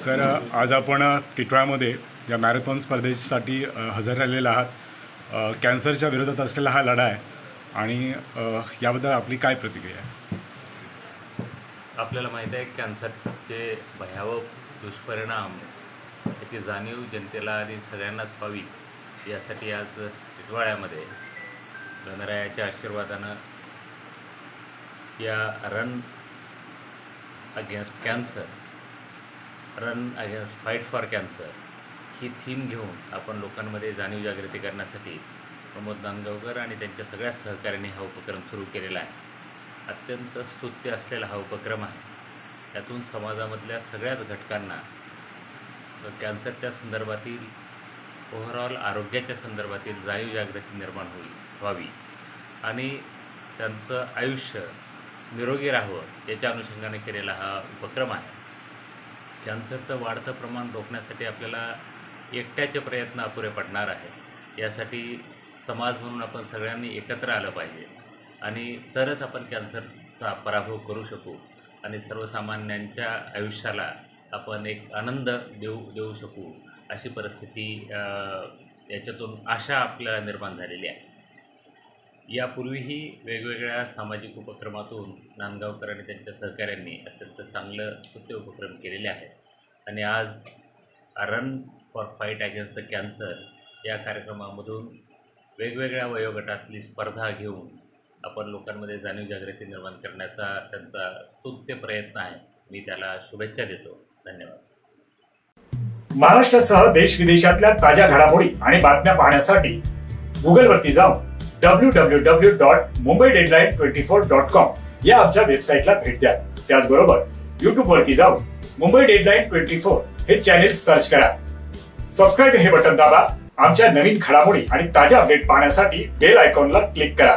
Sir, आज आपण टिटवाळ्यामध्ये या मॅरेथॉन स्पर्धेसाठी हजर राहिलेला आहात. कॅन्सरच्या विरोधात असलेला हा लढा आहे आणि याबद्दल आपली काय प्रतिक्रिया आहे? आपल्याला माहीत आहे कॅन्सरचे भयावह दुष्परिणाम याची जाणीव जनतेला आणि सगळ्यांनाच व्हावी यासाठी आज टिटवाळ्यामध्ये गणरायाच्या आशीर्वादानं या run against cancer, run against fight for cancer he theme घेऊन आपण लोकांमध्ये जाणीव जागृती करण्यासाठी प्रमोद नांदगावकर आणि त्यांच्या सगळ्या सहकार्याने हा उपक्रम सुरू केलेला आहे. अत्यंत स्तुत्य असलेला हा उपक्रम आहे. त्यातून समाजामधल्या सगळ्याच घटकांना कॅन्सरच्या संदर्भातील ओव्हरऑल आरोग्याच्या संदर्भातील जाणीव जागृती निर्माण व्हावी आणि त्यांचं आयुष्य निरोगी राहावं याच्या अनुषंगाने केलेला हा उपक्रम आहे. कॅन्सरचं वाढतं प्रमाण रोखण्यासाठी आपल्याला एकट्याचे प्रयत्न अपुरे पडणार आहे. यासाठी समाज म्हणून आपण सगळ्यांनी एकत्र आलं पाहिजे आणि तरच आपण कॅन्सरचा पराभव करू शकू आणि सर्वसामान्यांच्या आयुष्याला आपण एक आनंद देऊ शकू अशी परिस्थिती याच्यातून आशा आपल्याला निर्माण झालेली आहे. यापूर्वीही वेगवेगळ्या सामाजिक उपक्रमातून नांदगावकर आणि त्यांच्या सहकाऱ्यांनी अत्यंत चांगलं स्तुत्य उपक्रम केलेले आहेत आणि आज run for fight against the cancer या कार्यक्रमामधून वेगवेगळ्या वयोगटातली स्पर्धा घेऊन आपण लोकांमध्ये जाणीव जागृती निर्माण करण्याचा त्यांचा स्तुत्य प्रयत्न आहे. मी त्याला शुभेच्छा देतो. धन्यवाद. महाराष्ट्रासह देश विदेशातल्या ताज्या घडामोडी आणि बातम्या पाहण्यासाठी गुगलवरती जाऊन www.mumbaideadline24.com या आमच्या वेबसाईटला भेट द्या. त्याचबरोबर YouTube वरती जाऊन मुंबई डेडलाईन 24 हे चॅनेल सर्च करा. सबस्क्राईब हे बटन दाबा. आमच्या नवीन घडामोडी आणि ताज्या अपडेट पाहण्यासाठी बेल आयकॉनला क्लिक करा.